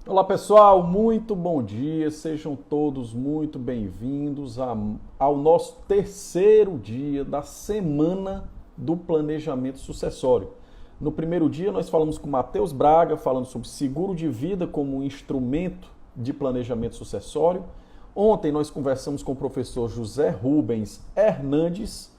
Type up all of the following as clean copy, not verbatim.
Olá pessoal, muito bom dia, sejam todos muito bem-vindos ao nosso terceiro dia da semana do planejamento sucessório. No primeiro dia nós falamos com Matheus Braga, falando sobre seguro de vida como um instrumento de planejamento sucessório. Ontem nós conversamos com o professor José Rubens Hernandes,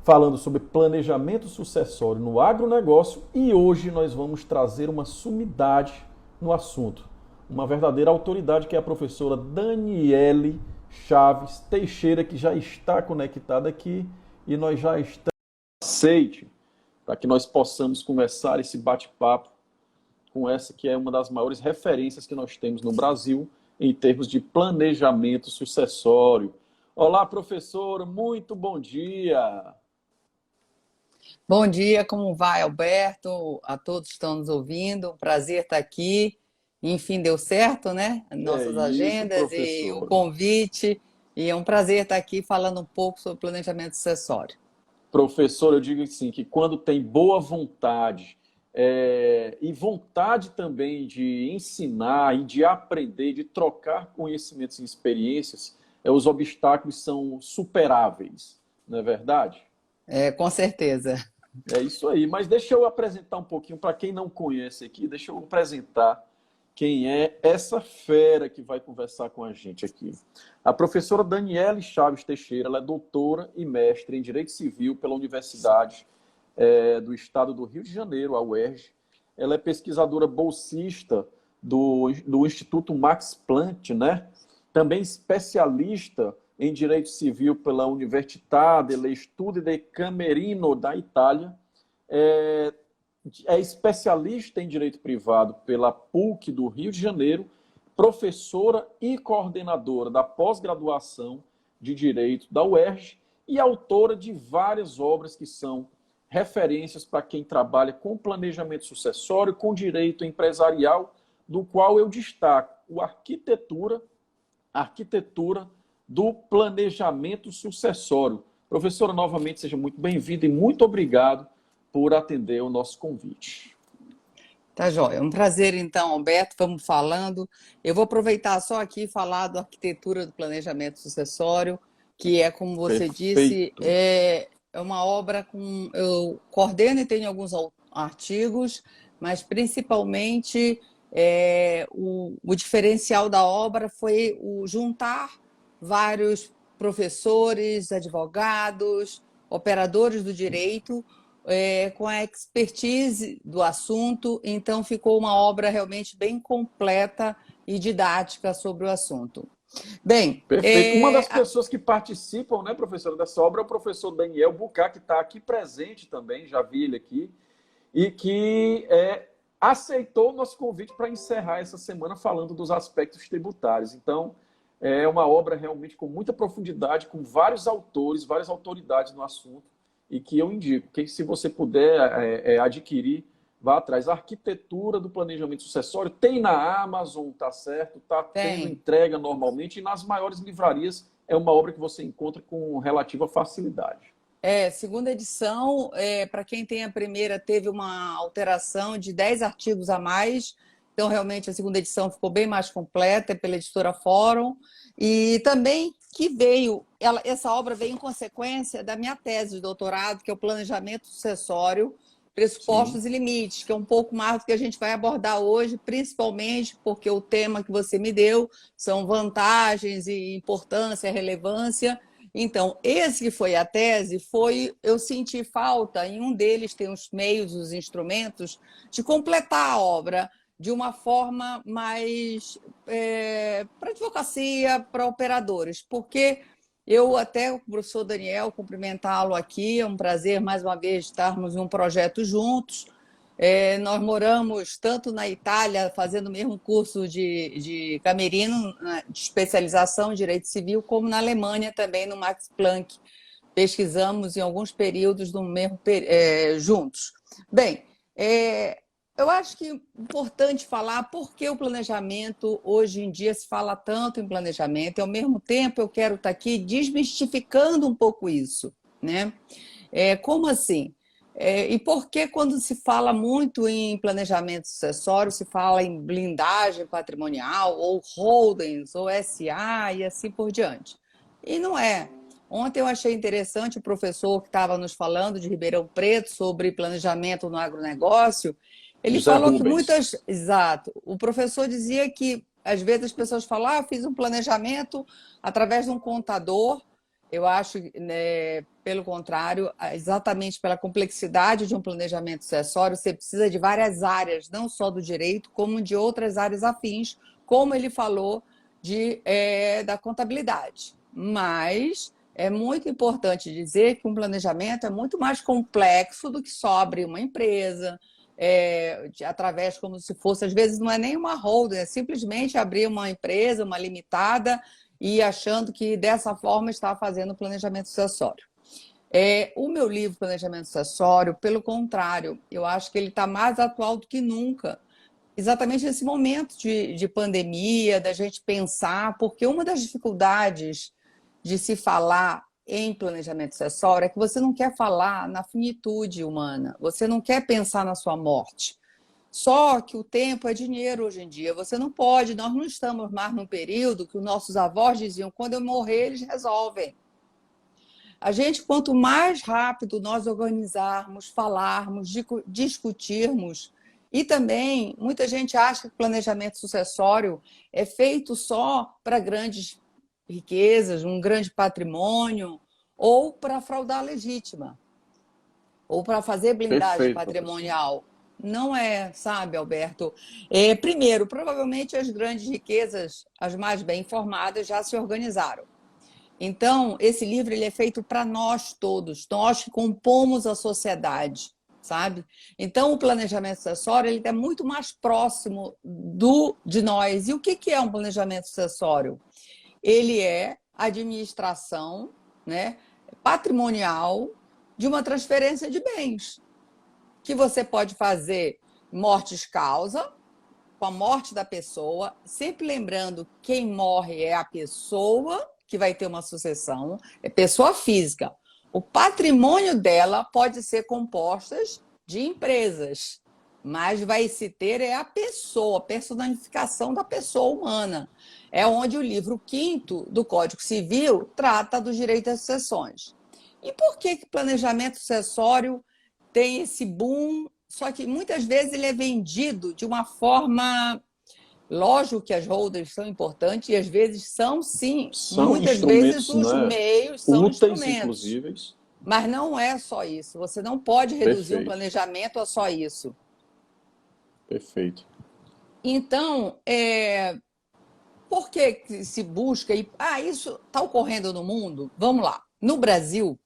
falando sobre planejamento sucessório no agronegócio, e hoje nós vamos trazer uma sumidade no assunto. Uma verdadeira autoridade, que é a professora Daniele Chaves Teixeira, que já está conectada aqui e nós já estamos aceite para que nós possamos conversar esse bate-papo com essa que é uma das maiores referências que nós temos no Brasil em termos de planejamento sucessório. Olá, professora, muito bom dia. Bom dia, como vai, Alberto? A todos que estão nos ouvindo, um prazer estar aqui. Enfim, deu certo, né? É Nossas isso, agendas e o professora. convite. E é um prazer estar aqui falando um pouco sobre planejamento sucessório. Professor, eu digo assim, que quando tem boa vontade e vontade também de ensinar e de aprender, de trocar conhecimentos e experiências, os obstáculos são superáveis, não é verdade? Com certeza. É isso aí. Mas deixa eu apresentar um pouquinho, para quem não conhece aqui, deixa eu apresentar quem é essa fera que vai conversar com a gente aqui. A professora Daniele Chaves Teixeira, ela é doutora e mestre em Direito Civil pela Universidade do Estado do Rio de Janeiro, a UERJ. Ela é pesquisadora bolsista do Instituto Max Planck, né? Também especialista em Direito Civil pela Università degli Studi di Camerino, da Itália. É especialista em Direito Privado pela PUC do Rio de Janeiro, professora e coordenadora da pós-graduação de Direito da UERJ e autora de várias obras que são referências para quem trabalha com planejamento sucessório, com direito empresarial, do qual eu destaco a arquitetura do planejamento sucessório. Professora, novamente, seja muito bem-vinda e muito obrigado por atender o nosso convite. Tá joia. Um prazer, então, Alberto. Vamos falando. Eu vou aproveitar só aqui e falar da arquitetura do planejamento sucessório, que é, como você disse, Perfeito. é uma obra com. Eu coordeno e tenho alguns artigos, mas principalmente o diferencial da obra foi o juntar vários professores, advogados, operadores do direito com a expertise do assunto, então ficou uma obra realmente bem completa e didática sobre o assunto. Bem, Perfeito. Uma das pessoas que participam, né, professora, dessa obra é o professor Daniel Bucá, que está aqui presente também, já vi ele aqui, e que aceitou o nosso convite para encerrar essa semana falando dos aspectos tributários. Então, é uma obra realmente com muita profundidade, com vários autores, várias autoridades no assunto, e que eu indico que, se você puder adquirir, vá atrás. A arquitetura do planejamento sucessório tem na Amazon, tá certo? Tá tendo tem. entrega normalmente, e nas maiores livrarias é uma obra que você encontra com relativa facilidade. Segunda edição, para quem tem a primeira, teve uma alteração de 10 artigos a mais, então realmente a segunda edição ficou bem mais completa, é pela editora Fórum, e também que essa obra veio em consequência da minha tese de doutorado, que é o Planejamento Sucessório, Sim. Pressupostos e Limites, que é um pouco mais do que a gente vai abordar hoje, principalmente porque o tema que você me deu são vantagens e importância, relevância. Então, esse que foi a tese, eu senti falta, em um deles tem os meios, os instrumentos, de completar a obra de uma forma mais para advocacia, para operadores, porque eu até, o professor Daniel, cumprimentá-lo aqui, é um prazer mais uma vez estarmos em um projeto juntos. Nós moramos tanto na Itália, fazendo o mesmo curso de Camerino, de especialização em Direito Civil, como na Alemanha também, no Max Planck. Pesquisamos em alguns períodos no mesmo juntos. Bem, eu acho que é importante falar por que o planejamento, hoje em dia, se fala tanto em planejamento, e, ao mesmo tempo, eu quero estar aqui desmistificando um pouco isso, né? Como assim? E por que quando se fala muito em planejamento sucessório, se fala em blindagem patrimonial, ou holdings, ou SA e assim por diante? E não é. Ontem eu achei interessante o professor que estava nos falando de Ribeirão Preto sobre planejamento no agronegócio. Ele José falou que Rubens. muitas. Exato. O professor dizia que às vezes as pessoas falam, eu fiz um planejamento através de um contador. Eu acho, né, pelo contrário, exatamente pela complexidade de um planejamento sucessório, você precisa de várias áreas, não só do direito, como de outras áreas afins, como ele falou da contabilidade. Mas é muito importante dizer que um planejamento é muito mais complexo do que só abrir uma empresa, através como se fosse, às vezes não é nem uma holding, é simplesmente abrir uma empresa, uma limitada, e achando que dessa forma está fazendo planejamento sucessório. O meu livro Planejamento Sucessório, pelo contrário, eu acho que ele está mais atual do que nunca, exatamente nesse momento de pandemia, da gente pensar, porque uma das dificuldades de se falar em planejamento sucessório é que você não quer falar na finitude humana, você não quer pensar na sua morte. Só que o tempo é dinheiro hoje em dia. Você não pode, nós não estamos mais num período que os nossos avós diziam, quando eu morrer, eles resolvem. A gente, quanto mais rápido nós organizarmos, falarmos, discutirmos, e também muita gente acha que o planejamento sucessório é feito só para grandes riquezas, um grande patrimônio, ou para fraudar a legítima, ou para fazer blindagem Perfeito, professor. patrimonial. Não é, sabe, Alberto? Primeiro, provavelmente as grandes riquezas, as mais bem informadas, já se organizaram. Então, esse livro ele é feito para nós todos, nós que compomos a sociedade, sabe? Então, o planejamento sucessório ele é muito mais próximo de nós. E o que é um planejamento sucessório? Ele é a administração, né, patrimonial de uma transferência de bens, que você pode fazer mortis causa, com a morte da pessoa, sempre lembrando que quem morre é a pessoa que vai ter uma sucessão, é pessoa física. O patrimônio dela pode ser composto de empresas, mas vai se ter a pessoa, a personificação da pessoa humana. É onde o livro 5º do Código Civil trata do direito às sucessões. E por que planejamento sucessório tem esse boom? Só que muitas vezes ele é vendido de uma forma. Lógico que as holders são importantes e às vezes são, sim, São muitas vezes instrumentos, os né, meios são úteis, instrumentos. inclusive. Mas não é só isso. Você não pode reduzir um Perfeito, planejamento a só isso. perfeito. Então, por que se busca? Isso está ocorrendo no mundo? Vamos lá. No Brasil,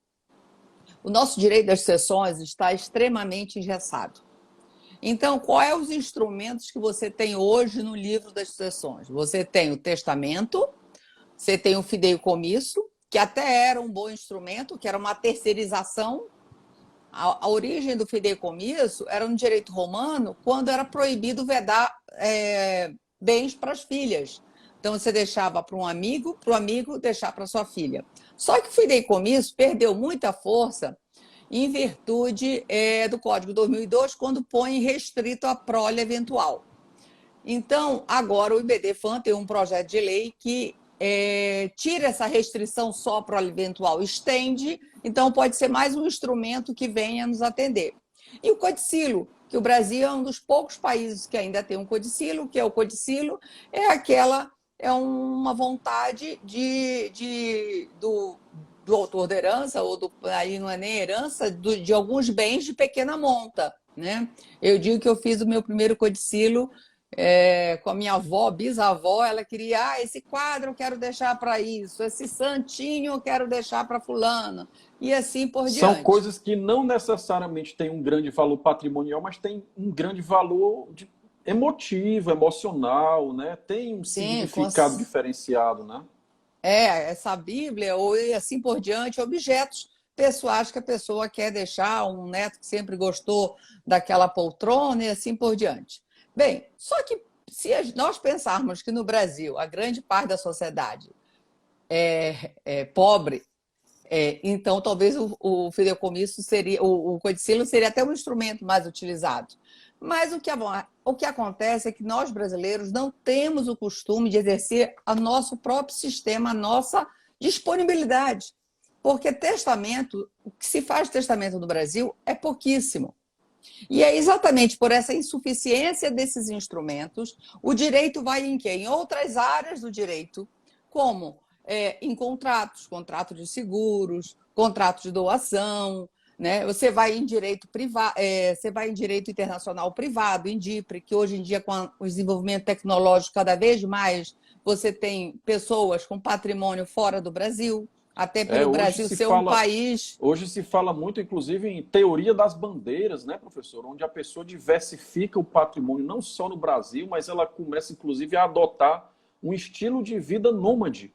o nosso direito das sucessões está extremamente engessado. Então, quais são os instrumentos que você tem hoje no livro das sucessões? Você tem o testamento, você tem o fideicomisso, que até era um bom instrumento, que era uma terceirização. A origem do fideicomisso era no direito romano, quando era proibido vedar bens para as filhas. Então, você deixava para o amigo deixar para sua filha. Só que o fideicomisso perdeu muita força em virtude do Código 2002, quando põe restrito a prole eventual. Então, agora o IBD-FAM tem um projeto de lei que tira essa restrição só para o eventual, estende, então pode ser mais um instrumento que venha nos atender. E o codicilo, que o Brasil é um dos poucos países que ainda tem um codicilo, que é o codicilo, é uma vontade do autor da herança, aí não é nem herança, de alguns bens de pequena monta, né? Eu digo que eu fiz o meu primeiro codicilo com a minha avó, bisavó, ela queria, esse quadro eu quero deixar para isso, esse santinho eu quero deixar para fulana, e assim por São diante. coisas que não necessariamente têm um grande valor patrimonial, mas têm um grande valor emotivo, emocional, né? Tem um Sim, significado diferenciado, né? essa Bíblia, ou assim por diante, objetos pessoais que a pessoa quer deixar, um neto que sempre gostou daquela poltrona e assim por diante. Bem, só que se nós pensarmos que no Brasil a grande parte da sociedade é pobre, Então, talvez o fideicomisso seria, o codicilo seria até um instrumento mais utilizado. Mas o que acontece é que nós brasileiros não temos o costume de exercer o nosso próprio sistema, a nossa disponibilidade. Porque testamento, o que se faz de testamento no Brasil é pouquíssimo. E é exatamente por essa insuficiência desses instrumentos, o direito vai em quê? Em outras áreas do direito, como em contrato de seguros, contrato de doação, né? Você vai em direito privado, você vai em direito internacional privado, em DIPRE, que hoje em dia, com o desenvolvimento tecnológico cada vez mais, você tem pessoas com patrimônio fora do Brasil, até pelo Brasil ser um país. Hoje se fala muito, inclusive, em teoria das bandeiras, né, professor? Onde a pessoa diversifica o patrimônio, não só no Brasil, mas ela começa, inclusive, a adotar um estilo de vida nômade.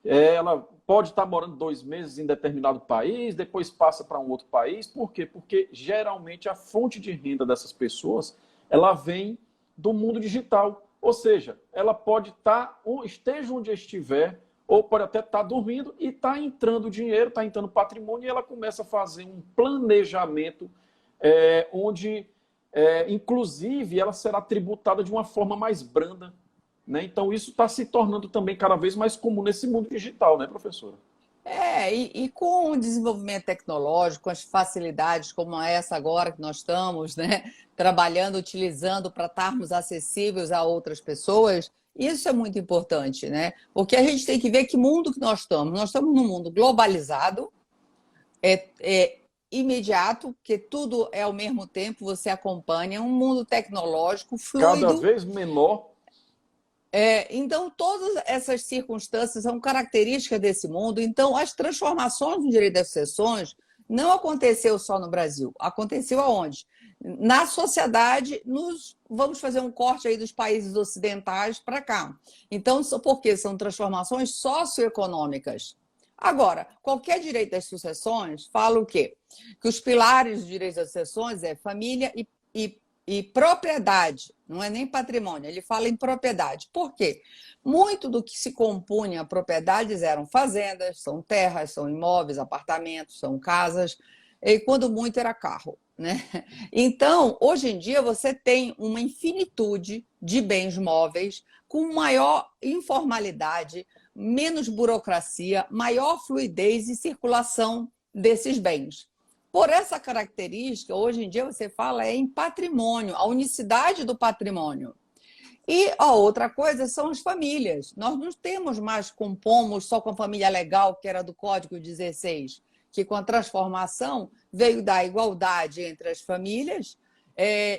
Ela pode estar morando 2 meses em determinado país, depois passa para um outro país. Por quê? Porque geralmente a fonte de renda dessas pessoas ela vem do mundo digital. Ou seja, ela pode estar, esteja onde estiver, ou pode até estar dormindo e está entrando dinheiro, está entrando patrimônio, e ela começa a fazer um planejamento onde, inclusive, ela será tributada de uma forma mais branda. Né? Então, isso está se tornando também cada vez mais comum nesse mundo digital, né, professora? E com o desenvolvimento tecnológico, as facilidades como essa agora que nós estamos, né, trabalhando, utilizando para estarmos acessíveis a outras pessoas, isso é muito importante, né? Porque a gente tem que ver que mundo que nós estamos. Nós estamos num mundo globalizado, imediato, que tudo é ao mesmo tempo, você acompanha, um mundo tecnológico, fluido. Cada vez menor. Então, todas essas circunstâncias são características desse mundo. Então, as transformações no direito das sucessões não aconteceu só no Brasil. Aconteceu aonde? Na sociedade, vamos fazer um corte aí dos países ocidentais para cá. Então, porque são transformações socioeconômicas. Agora, qualquer direito das sucessões fala o quê? Que os pilares do direito das sucessões é família e propriedade, não é nem patrimônio, ele fala em propriedade. Por quê? Muito do que se compunha propriedades eram fazendas, são terras, são imóveis, apartamentos, são casas, e quando muito era carro. Né? Então, hoje em dia, você tem uma infinitude de bens móveis com maior informalidade, menos burocracia, maior fluidez e circulação desses bens. Por essa característica, hoje em dia você fala em patrimônio, a unicidade do patrimônio. E a outra coisa são as famílias. Nós não temos mais, compomos só com a família legal, que era do Código 16, que com a transformação veio da igualdade entre as famílias.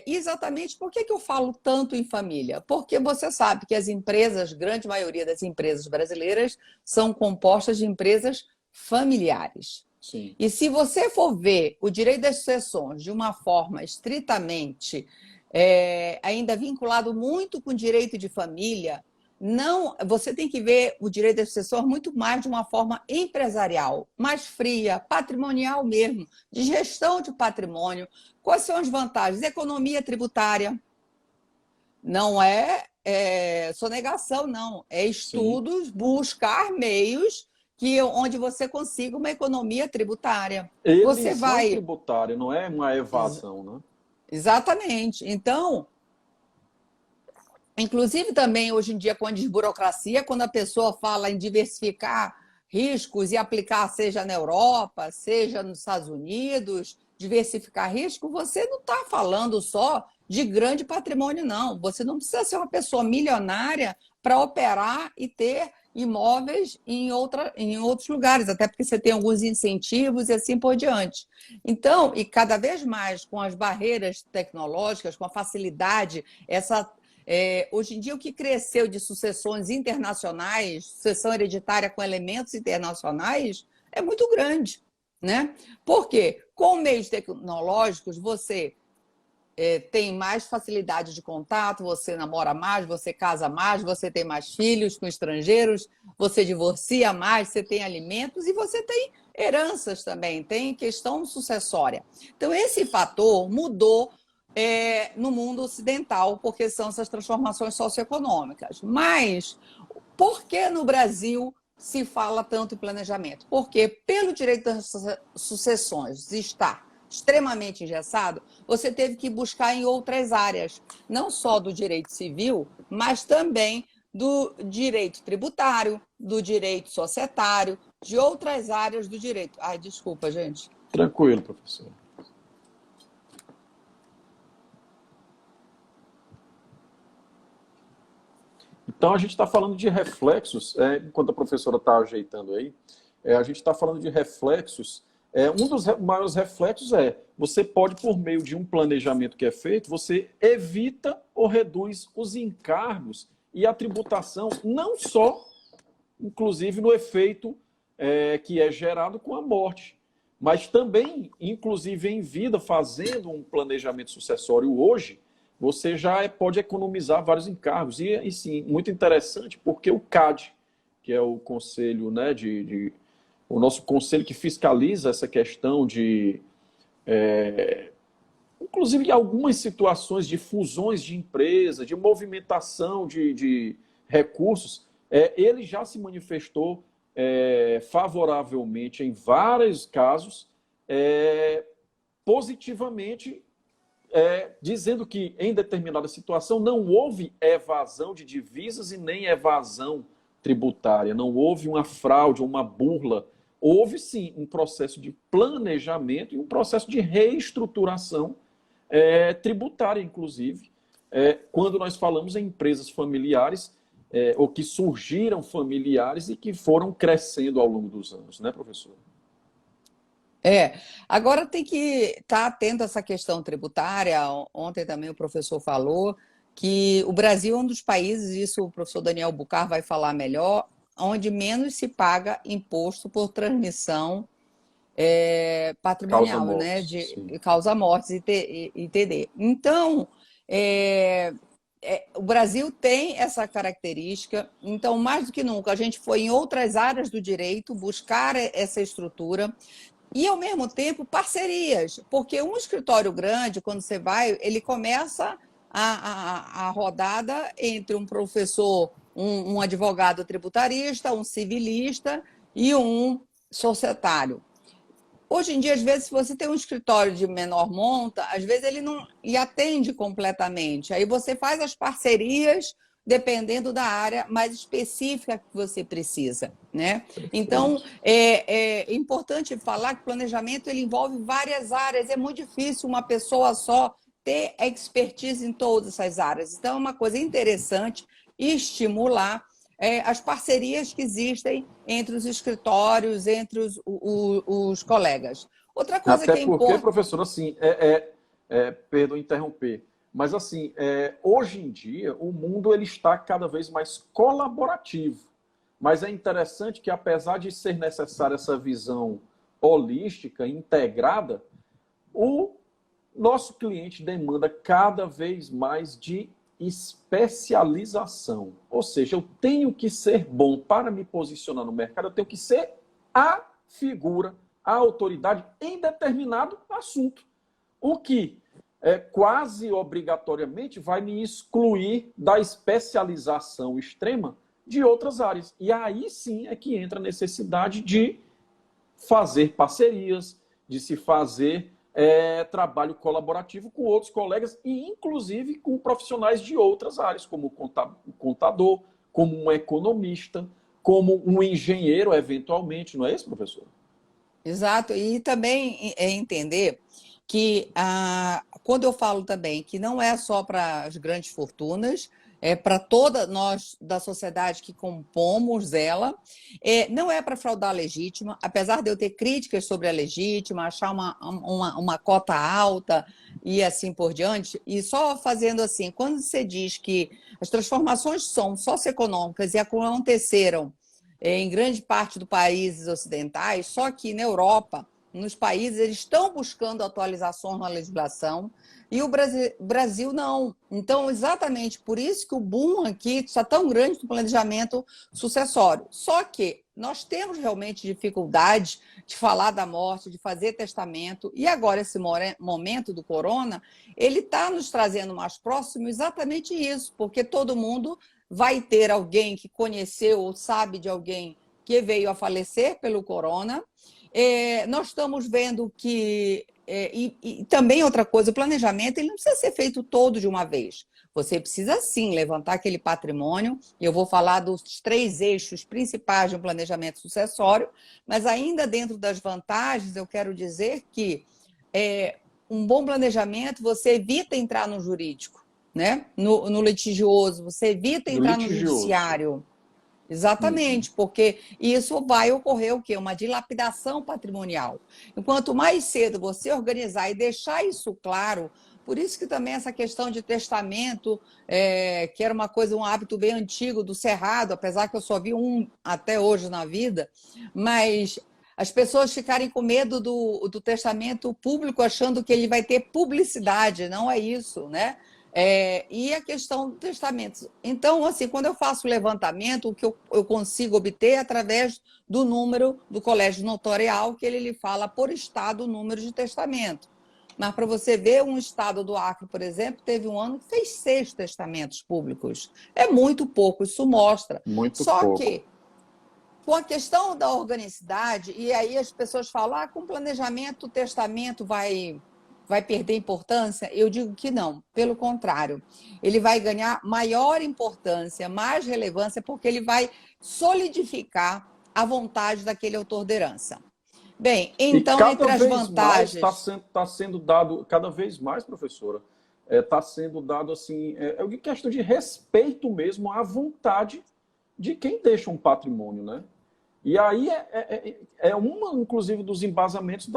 Exatamente por que eu falo tanto em família? Porque você sabe que as empresas, grande maioria das empresas brasileiras, são compostas de empresas familiares. Sim. E se você for ver o direito das sucessões de uma forma estritamente ainda vinculado muito com o direito de família, não, você tem que ver o direito das sucessões muito mais de uma forma empresarial, mais fria, patrimonial mesmo, de gestão de patrimônio. Quais são as vantagens? Economia tributária. Não é sonegação, não. É estudos, buscar meios onde você consiga uma economia tributária. Elisão tributária, não é uma evasão, né? Exatamente. Então, inclusive também hoje em dia com a desburocracia, quando a pessoa fala em diversificar riscos e aplicar, seja na Europa, seja nos Estados Unidos, diversificar risco, você não está falando só de grande patrimônio, não. Você não precisa ser uma pessoa milionária para operar e ter imóveis em outros lugares, até porque você tem alguns incentivos e assim por diante. Então, e cada vez mais com as barreiras tecnológicas, com a facilidade, hoje em dia o que cresceu de sucessões internacionais, sucessão hereditária com elementos internacionais, é muito grande. Né? Por quê? Com meios tecnológicos, você tem mais facilidade de contato, você namora mais, você casa mais, você tem mais filhos com estrangeiros, você divorcia mais, você tem alimentos e você tem heranças também, tem questão sucessória. Então, esse fator mudou no mundo ocidental, porque são essas transformações socioeconômicas. Mas por que no Brasil se fala tanto em planejamento? Porque pelo direito das sucessões está extremamente engessado, você teve que buscar em outras áreas, não só do direito civil, mas também do direito tributário, do direito societário, de outras áreas do direito. Ai, desculpa, gente. Tranquilo, professor. Então, a gente está falando de reflexos, enquanto a professora está ajeitando aí, a gente está falando de reflexos. Um dos maiores reflexos você pode, por meio de um planejamento que é feito, você evita ou reduz os encargos e a tributação, não só, inclusive, no efeito que é gerado com a morte, mas também, inclusive, em vida, fazendo um planejamento sucessório hoje, você já pode economizar vários encargos. E sim, muito interessante, porque o CAD, que é o conselho, né, o nosso conselho que fiscaliza essa questão de, inclusive, algumas situações de fusões de empresas, de movimentação de recursos, ele já se manifestou favoravelmente em vários casos, positivamente, dizendo que em determinada situação não houve evasão de divisas e nem evasão tributária, não houve uma fraude ou uma burla. Houve, sim, um processo de planejamento e um processo de reestruturação tributária, inclusive, quando nós falamos em empresas familiares, ou que surgiram familiares e que foram crescendo ao longo dos anos, né, professor? Agora tem que estar atento a essa questão tributária. Ontem também o professor falou que o Brasil é um dos países, isso o professor Daniel Bucar vai falar melhor, onde menos se paga imposto por transmissão patrimonial, Causa né, mortes, de causa mortes e TD. Então, o Brasil tem essa característica, então, mais do que nunca, a gente foi em outras áreas do direito buscar essa estrutura. E, ao mesmo tempo, parcerias, porque um escritório grande, quando você vai, ele começa a rodada entre um professor, um advogado tributarista, um civilista e um societário. Hoje em dia, às vezes, se você tem um escritório de menor monta, às vezes ele não lhe atende completamente. Aí você faz as parcerias dependendo da área mais específica que você precisa, né? Então, é importante falar que o planejamento ele envolve várias áreas. É muito difícil uma pessoa só ter expertise em todas essas áreas. Então, é uma coisa interessante estimular as parcerias que existem entre os escritórios, entre os colegas. Outra coisa Até que é porque, importante... professor, assim, perdão interromper, mas assim, hoje em dia o mundo ele está cada vez mais colaborativo. Mas é interessante que, apesar de ser necessária essa visão holística, integrada, o nosso cliente demanda cada vez mais de especialização. Ou seja, eu tenho que ser bom para me posicionar no mercado, eu tenho que ser a figura, a autoridade em determinado assunto. O que quase obrigatoriamente vai me excluir da especialização extrema de outras áreas. E aí sim é que entra a necessidade de fazer parcerias, de se fazer trabalho colaborativo com outros colegas e, inclusive, com profissionais de outras áreas, como o contador, como um economista, como um engenheiro, eventualmente, não é isso, professor? Exato, e também entender que, quando eu falo também que não é só para as grandes fortunas, é para toda nós da sociedade que compomos ela, não é para fraudar a legítima, apesar de eu ter críticas sobre a legítima, achar uma cota alta e assim por diante, e só fazendo assim, quando você diz que as transformações são socioeconômicas e aconteceram em grande parte dos países ocidentais, só que na Europa, nos países, eles estão buscando atualizações na legislação e o Brasil não. Então, exatamente por isso que o boom aqui está tão grande no planejamento sucessório. Só que nós temos realmente dificuldade de falar da morte, de fazer testamento, e agora esse momento do corona, ele está nos trazendo mais próximo exatamente isso, porque todo mundo vai ter alguém que conheceu ou sabe de alguém que veio a falecer pelo corona. Nós estamos vendo que... e também outra coisa, o planejamento ele não precisa ser feito todo de uma vez. Você precisa, sim, levantar aquele patrimônio. Eu vou falar dos 3 eixos principais de um planejamento sucessório, mas ainda dentro das vantagens, eu quero dizer que um bom planejamento, você evita entrar no jurídico, né? No litigioso, você evita entrar no judiciário. Exatamente, porque isso vai ocorrer o quê? Uma dilapidação patrimonial. E quanto mais cedo você organizar e deixar isso claro, por isso que também essa questão de testamento, que era uma coisa, um hábito bem antigo do Cerrado, apesar que eu só vi um até hoje na vida, mas as pessoas ficarem com medo do testamento público, achando que ele vai ter publicidade, não é isso, né? E a questão do testamento. Então, assim, quando eu faço o levantamento, o que eu consigo obter é através do número do colégio notarial, que ele lhe fala por estado o número de testamento. Mas para você ver, um estado do Acre, por exemplo, teve um ano que fez 6 testamentos públicos. É muito pouco, isso mostra. Muito Só pouco. que, com a questão da organicidade, e aí as pessoas falam, com planejamento, o testamento vai perder importância? Eu digo que não, pelo contrário. Ele vai ganhar maior importância, mais relevância, porque ele vai solidificar a vontade daquele autor da herança. Bem, então, entre as vantagens... Está sendo dado, cada vez mais, professora, está sendo dado, assim, uma questão de respeito mesmo à vontade de quem deixa um patrimônio, né? E aí inclusive, dos embasamentos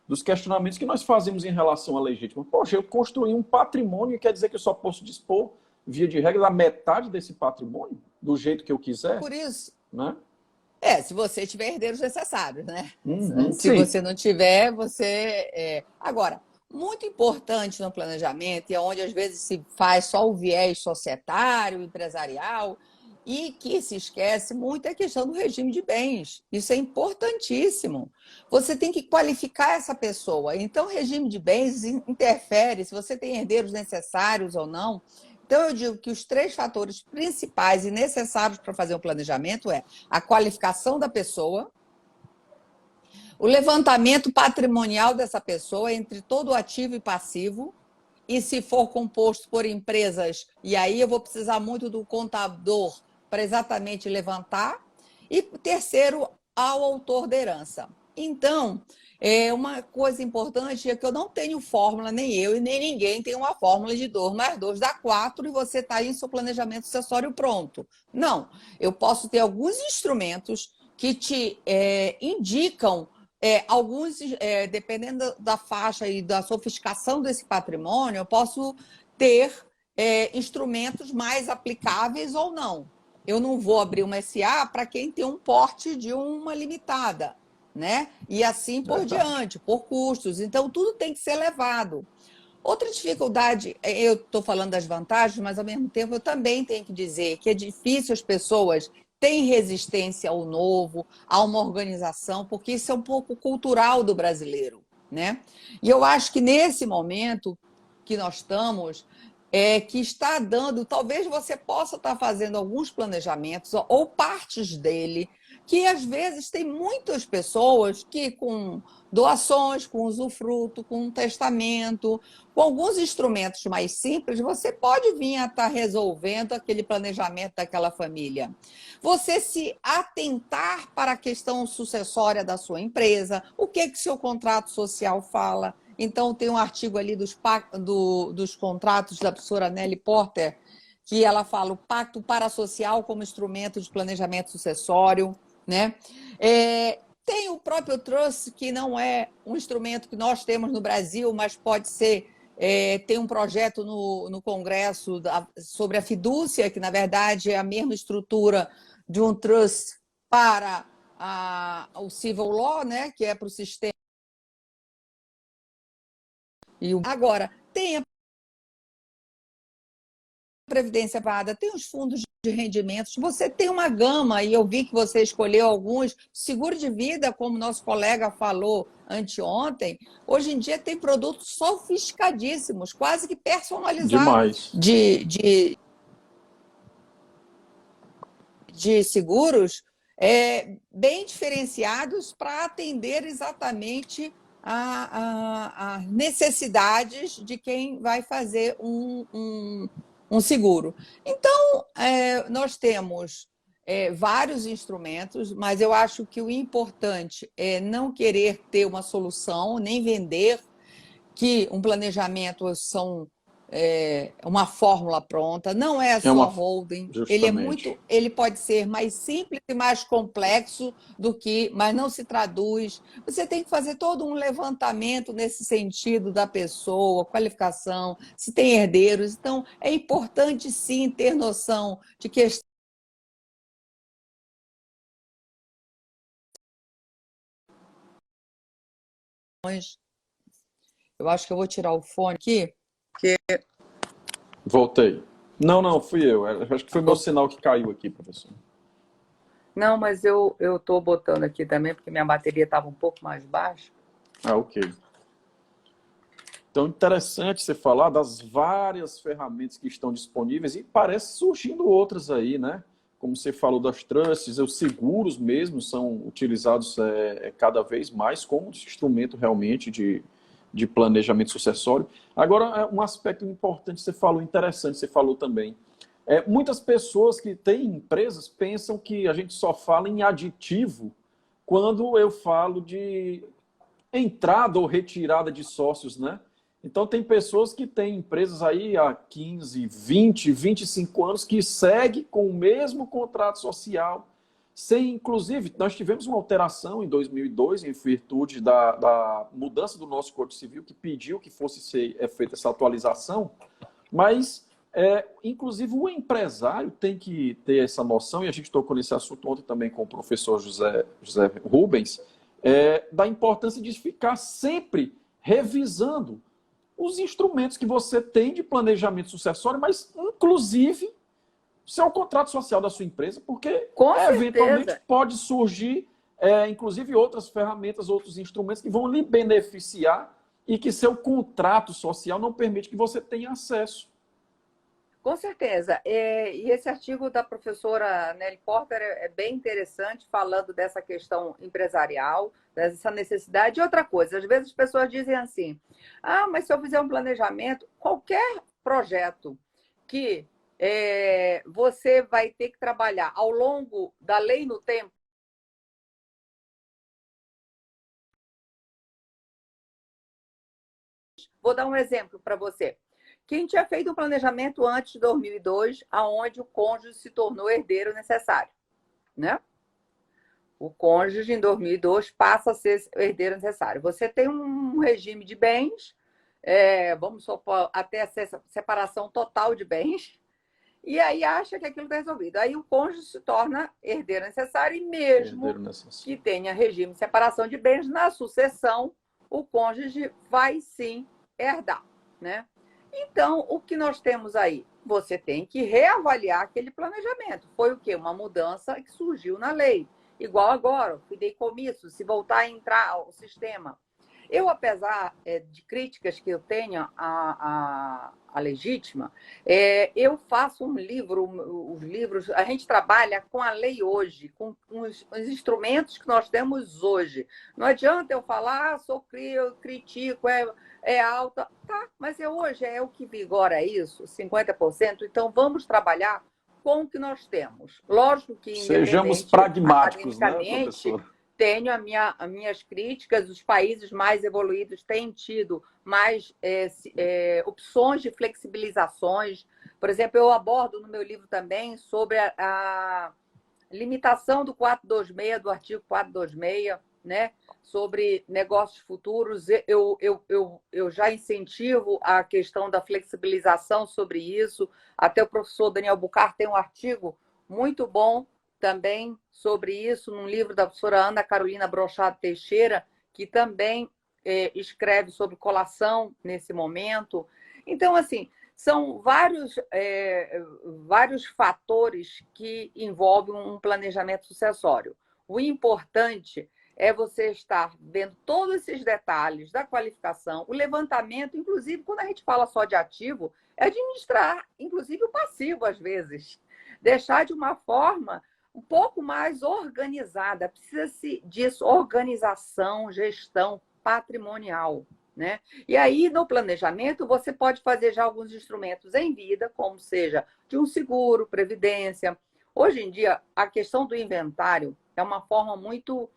dos questionamentos que nós fazemos em relação à legítima. Poxa, eu construí um patrimônio, quer dizer que eu só posso dispor, via de regra, da metade desse patrimônio, do jeito que eu quiser? Por isso... Né? Se você tiver herdeiros necessários, né? Se Sim. você não tiver, você... Agora, muito importante no planejamento, e é onde às vezes se faz só o viés societário, empresarial, e que se esquece muito é a questão do regime de bens. Isso é importantíssimo. Você tem que qualificar essa pessoa. Então, o regime de bens interfere se você tem herdeiros necessários ou não. Então, eu digo que os 3 fatores principais e necessários para fazer um planejamento é a qualificação da pessoa, o levantamento patrimonial dessa pessoa entre todo o ativo e passivo, e se for composto por empresas, e aí eu vou precisar muito do contador para exatamente levantar, e terceiro, ao autor da herança. Então, uma coisa importante é que eu não tenho fórmula, nem eu e nem ninguém tem uma fórmula de 2 mais 2 dá 4 e você está aí em seu planejamento sucessório pronto. Não, eu posso ter alguns instrumentos que te indicam alguns, dependendo da faixa e da sofisticação desse patrimônio, eu posso ter instrumentos mais aplicáveis ou não. Eu não vou abrir uma SA para quem tem um porte de uma limitada, né? E assim por diante, por custos. Então, tudo tem que ser levado. Outra dificuldade, eu estou falando das vantagens, mas ao mesmo tempo eu também tenho que dizer que é difícil as pessoas têm resistência ao novo, a uma organização, porque isso é um pouco cultural do brasileiro, né? E eu acho que nesse momento que nós estamos, que está dando, talvez você possa estar fazendo alguns planejamentos ou partes dele, que às vezes tem muitas pessoas que com doações, com usufruto, com um testamento, com alguns instrumentos mais simples, você pode vir a estar resolvendo aquele planejamento daquela família. Você se atentar para a questão sucessória da sua empresa, o que seu contrato social fala. Então, tem um artigo ali dos contratos da professora Nelly Porter, que ela fala o pacto parasocial como instrumento de planejamento sucessório, né? Tem o próprio trust, que não é um instrumento que nós temos no Brasil, mas pode ser, tem um projeto no Congresso sobre a fidúcia, que na verdade é a mesma estrutura de um trust para o civil law, né? Que é para o sistema. Agora, tem a previdência privada, tem os fundos de rendimentos, você tem uma gama, e eu vi que você escolheu alguns, seguro de vida, como nosso colega falou anteontem, hoje em dia tem produtos sofisticadíssimos, quase que personalizados de seguros, bem diferenciados para atender exatamente as necessidades de quem vai fazer um seguro. Então, nós temos vários instrumentos, mas eu acho que o importante é não querer ter uma solução, nem vender que um planejamento são uma fórmula pronta, não é só holding, justamente. ele pode ser mais simples e mais complexo mas não se traduz. Você tem que fazer todo um levantamento nesse sentido da pessoa, qualificação, se tem herdeiros. Então, é importante sim ter noção de questões. Eu acho que eu vou tirar o fone aqui, porque... Voltei. Não, fui eu. Acho que foi meu sinal que caiu aqui, professor. Não, mas eu estou botando aqui também, porque minha bateria estava um pouco mais baixa. Ah, ok. Então, interessante você falar das várias ferramentas que estão disponíveis e parece surgindo outras aí, né? Como você falou das trusts, os seguros mesmo são utilizados cada vez mais como instrumento realmente de planejamento sucessório. Agora, um aspecto importante você falou, interessante, você falou também. Muitas pessoas que têm empresas pensam que a gente só fala em aditivo quando eu falo de entrada ou retirada de sócios, né? Então, tem pessoas que têm empresas aí há 15, 20, 25 anos que seguem com o mesmo contrato social, sem, inclusive, nós tivemos uma alteração em 2002, em virtude da mudança do nosso Código Civil, que pediu que fosse feita essa atualização, mas, inclusive, o empresário tem que ter essa noção, e a gente tocou nesse assunto ontem também com o professor José Rubens, da importância de ficar sempre revisando os instrumentos que você tem de planejamento sucessório, mas, inclusive, seu contrato social da sua empresa, porque, eventualmente, pode surgir, inclusive, outras ferramentas, outros instrumentos que vão lhe beneficiar e que seu contrato social não permite que você tenha acesso. Com certeza. E esse artigo da professora Nelly Porter é bem interessante, falando dessa questão empresarial, dessa necessidade. E outra coisa, às vezes as pessoas dizem assim, mas se eu fizer um planejamento, qualquer projeto que você vai ter que trabalhar ao longo da lei no tempo, vou dar um exemplo para você. Quem tinha feito um planejamento antes de 2002, aonde o cônjuge se tornou herdeiro necessário, né? O cônjuge, em 2002, passa a ser herdeiro necessário. Você tem um regime de bens, vamos supor, até a separação total de bens, e aí acha que aquilo está resolvido. Aí o cônjuge se torna herdeiro necessário, e mesmo que tenha regime de separação de bens, na sucessão, o cônjuge vai sim herdar, né? Então, o que nós temos aí? Você tem que reavaliar aquele planejamento. Foi o quê? Uma mudança que surgiu na lei. Igual agora, o fideicomisso, se voltar a entrar ao sistema. Eu, apesar de críticas que eu tenho à legítima, eu faço os livros, a gente trabalha com a lei hoje, com os instrumentos que nós temos hoje. Não adianta eu falar, eu critico, alta, tá, mas hoje o que vigora isso, 50%, então vamos trabalhar com o que nós temos. Lógico que, sejamos pragmáticos, né, professor? Tenho as minhas críticas, os países mais evoluídos têm tido mais opções de flexibilizações. Por exemplo, eu abordo no meu livro também sobre a limitação do 426, do artigo 426, né? Sobre negócios futuros. Eu já incentivo a questão da flexibilização sobre isso. Até o professor Daniel Bucar tem um artigo muito bom também sobre isso, num livro da professora Ana Carolina Brochado Teixeira, que também escreve sobre colação nesse momento. Então, assim, são vários fatores que envolvem um planejamento sucessório. O importante é você estar vendo todos esses detalhes da qualificação, o levantamento, inclusive, quando a gente fala só de ativo, é administrar, inclusive, o passivo, às vezes. Deixar de uma forma um pouco mais organizada, precisa-se disso, organização, gestão patrimonial, né? E aí, no planejamento, você pode fazer já alguns instrumentos em vida, como seja de um seguro, previdência. Hoje em dia, a questão do inventário é uma forma muito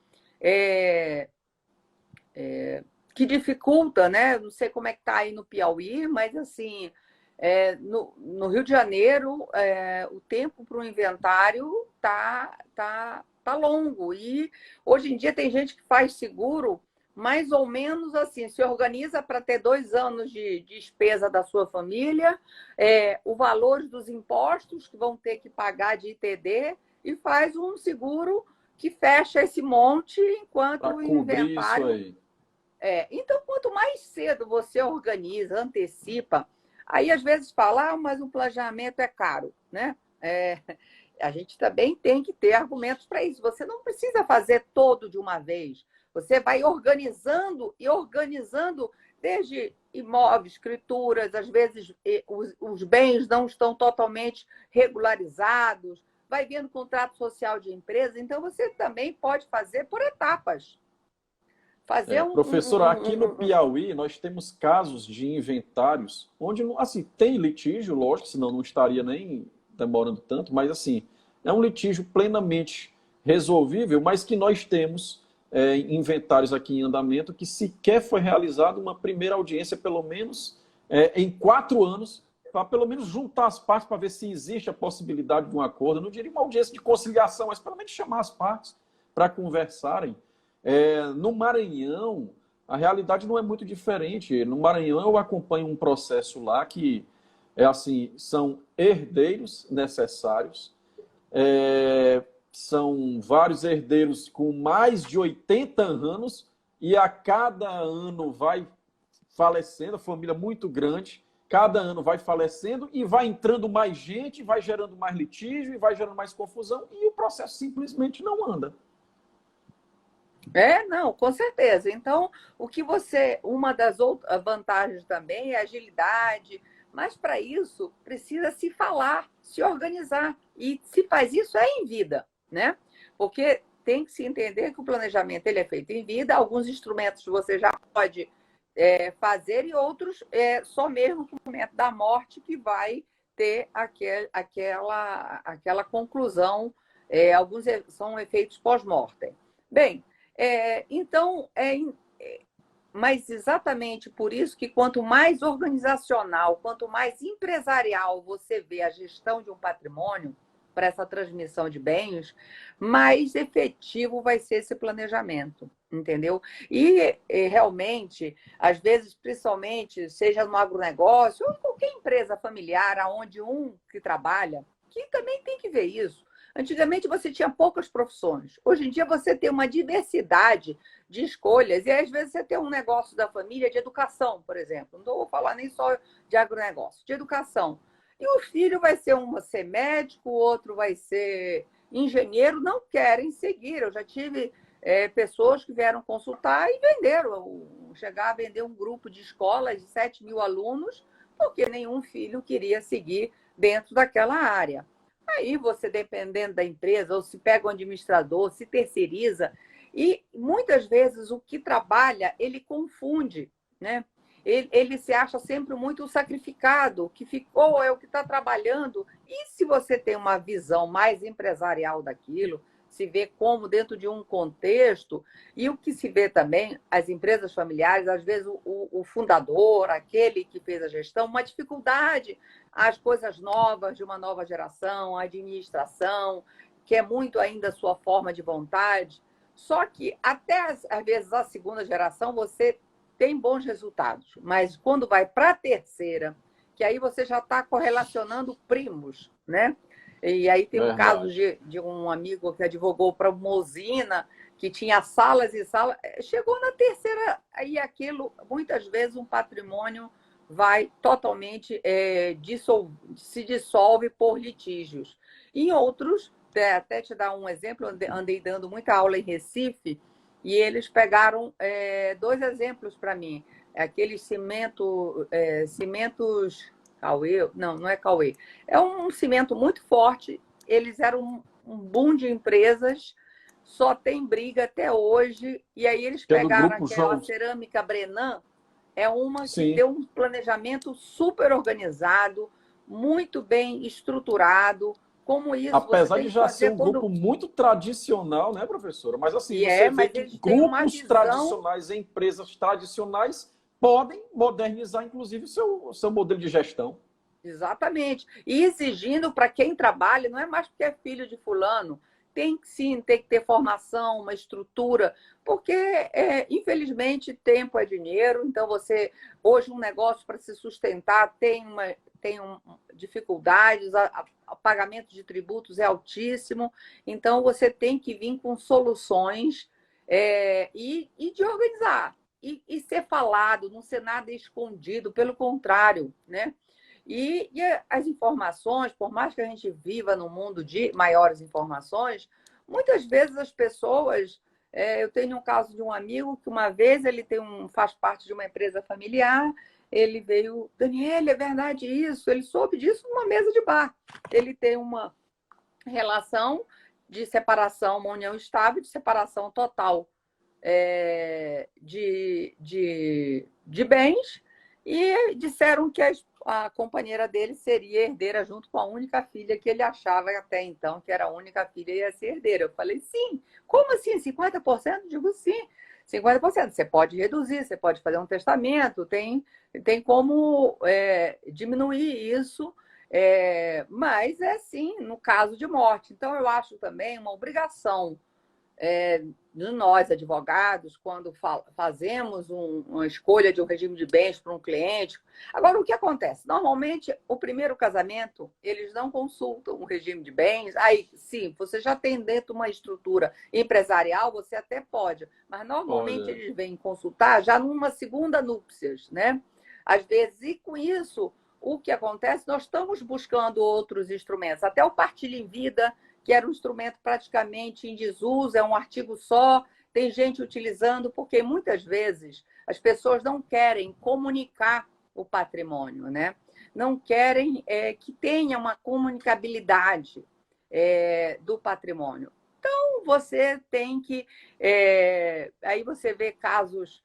que dificulta, né? Não sei como é que está aí no Piauí, mas assim, no Rio de Janeiro, o tempo para o inventário tá longo. E hoje em dia tem gente que faz seguro mais ou menos assim, se organiza para ter 2 anos de despesa da sua família, o valor dos impostos que vão ter que pagar de ITD, e faz um seguro que fecha esse monte enquanto Para o cobrir isso inventário. aí. Então, quanto mais cedo você organiza, antecipa, aí às vezes fala, mas o planejamento é caro, né? A gente também tem que ter argumentos para isso. Você não precisa fazer todo de uma vez. Você vai organizando e organizando desde imóveis, escrituras, às vezes os bens não estão totalmente regularizados, vai vendo contrato social de empresa, então você também pode fazer por etapas. Fazer Professora, aqui no Piauí nós temos casos de inventários onde, assim, tem litígio, lógico, senão não estaria nem demorando tanto, mas assim, é um litígio plenamente resolvível, mas que nós temos inventários aqui em andamento que sequer foi realizada uma primeira audiência, pelo menos em 4 anos, para pelo menos juntar as partes para ver se existe a possibilidade de um acordo. Eu não diria uma audiência de conciliação, mas pelo menos chamar as partes para conversarem. No Maranhão, a realidade não é muito diferente. No Maranhão, eu acompanho um processo lá que assim, são herdeiros necessários, são vários herdeiros com mais de 80 anos, e a cada ano vai falecendo, a família muito grande, cada ano vai falecendo e vai entrando mais gente, vai gerando mais litígio e vai gerando mais confusão, e o processo simplesmente não anda. Não, com certeza. Então, uma das outras vantagens também é a agilidade, mas para isso precisa se falar, se organizar. E se faz isso em vida, né? Porque tem que se entender que o planejamento ele é feito em vida, alguns instrumentos você já pode fazer e outros só mesmo no momento da morte que vai ter aquela conclusão. Alguns são efeitos pós-mortem. Bem, então, mas exatamente por isso que quanto mais organizacional, quanto mais empresarial você vê a gestão de um patrimônio para essa transmissão de bens, mais efetivo vai ser esse planejamento, entendeu? E realmente, às vezes, principalmente, seja no agronegócio ou em qualquer empresa familiar, aonde um que trabalha, que também tem que ver isso. Antigamente você tinha poucas profissões. Hoje em dia você tem uma diversidade de escolhas. E às vezes você tem um negócio da família de educação, por exemplo. Não vou falar nem só de agronegócio, de educação. E o filho vai ser médico, o outro vai ser engenheiro, não querem seguir. Eu já tive pessoas que vieram consultar e venderam. Chegar a vender um grupo de escolas de 7.000 alunos, porque nenhum filho queria seguir dentro daquela área. Aí você, dependendo da empresa, ou se pega um administrador, se terceiriza, e muitas vezes o que trabalha, ele confunde, né? Ele se acha sempre muito sacrificado, o que ficou é o que está trabalhando. E se você tem uma visão mais empresarial daquilo, se vê como dentro de um contexto, e o que se vê também, as empresas familiares, às vezes o fundador, aquele que fez a gestão, uma dificuldade às coisas novas de uma nova geração, a administração, que é muito ainda a sua forma de vontade. Só que até, às vezes, a segunda geração, você tem bons resultados, mas quando vai para a terceira, que aí você já está correlacionando primos, né? E aí tem um caso de um amigo que advogou para uma usina que tinha salas e salas. Chegou na terceira, aí aquilo, muitas vezes, um patrimônio vai totalmente se dissolve por litígios. Em outros, até te dar um exemplo, andei dando muita aula em Recife, e eles pegaram 2 exemplos para mim. Aqueles cimentos Cauê, não é Cauê. É um cimento muito forte. Eles eram um boom de empresas, só tem briga até hoje. E aí eles Que é do pegaram grupo aquela João. cerâmica Brenan, é uma que Sim. tem um planejamento super organizado, muito bem estruturado. Como isso, você Apesar tem de que já ser fazer um quando... grupo muito tradicional, né, professora? Mas assim, E você vê mas que eles têm uma grupos visão... tradicionais, empresas tradicionais, podem modernizar, inclusive, o seu modelo de gestão. Exatamente. E exigindo para quem trabalha, não é mais porque é filho de fulano, tem que sim, tem que ter formação, uma estrutura, porque, infelizmente, tempo é dinheiro, então você, hoje, um negócio para se sustentar dificuldades, o pagamento de tributos é altíssimo, então você tem que vir com soluções e de organizar, e ser falado, não ser nada escondido, pelo contrário, né? E as informações, por mais que a gente viva num mundo de maiores informações, muitas vezes as pessoas. Eu tenho um caso de um amigo que uma vez ele faz parte de uma empresa familiar, ele veio, Daniela, é verdade isso? Ele soube disso numa mesa de bar. Ele tem uma relação de separação, uma união estável de separação total de bens, e disseram que a companheira dele seria herdeira junto com a única filha que ele achava até então que era a única filha e ia ser herdeira. Eu falei, sim. Como assim? 50%? Digo, sim. 50%. Você pode reduzir, você pode fazer um testamento, tem como diminuir isso, mas é sim, no caso de morte. Então, eu acho também uma obrigação de nós, advogados, quando fazemos uma escolha de um regime de bens para um cliente. Agora, o que acontece? Normalmente, o primeiro casamento, eles não consultam o regime de bens. Aí, sim, você já tem dentro uma estrutura empresarial, você até pode, mas normalmente Olha, eles vêm consultar já numa segunda núpcias, né? Às vezes, e com isso, o que acontece? Nós estamos buscando outros instrumentos, até o partilha em vida, que era um instrumento praticamente em desuso, é um artigo só, tem gente utilizando, porque muitas vezes as pessoas não querem comunicar o patrimônio, né? Não querem que tenha uma comunicabilidade do patrimônio. Então, você tem que... aí você vê casos...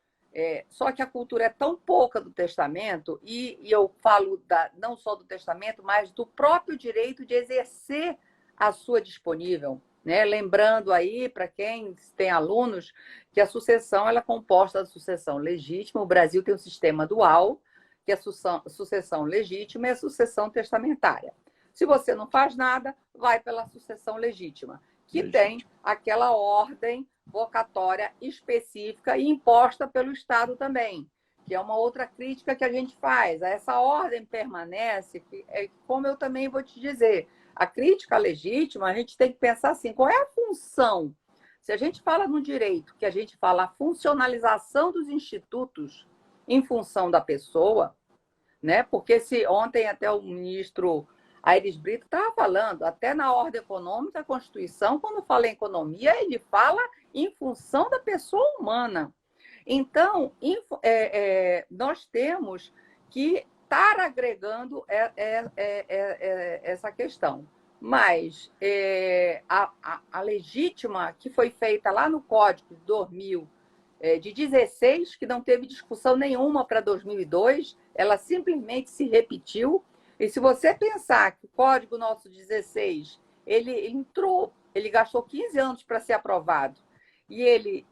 só que a cultura é tão pouca do testamento, e eu falo não só do testamento, mas do próprio direito de exercer a sua disponível, né? Lembrando aí, para quem tem alunos, que a sucessão ela é composta da sucessão legítima. O Brasil tem um sistema dual, que é a sucessão legítima e a sucessão testamentária. Se você não faz nada, vai pela sucessão legítima, que tem aquela ordem vocatória específica e imposta pelo Estado também, que é uma outra crítica que a gente faz. Essa ordem permanece, como eu também vou te dizer, a crítica legítima, a gente tem que pensar assim, qual é a função? Se a gente fala no direito, que a gente fala a funcionalização dos institutos em função da pessoa, né? Porque ontem até o ministro Aires Brito estava falando, até na ordem econômica, a Constituição, quando fala em economia, ele fala em função da pessoa humana. Então, nós temos que estar agregando essa questão. Mas a legítima que foi feita lá no Código de 2000, de 16, que não teve discussão nenhuma para 2002, ela simplesmente se repetiu. E se você pensar que o Código nosso 16, ele entrou, ele gastou 15 anos para ser aprovado, e ele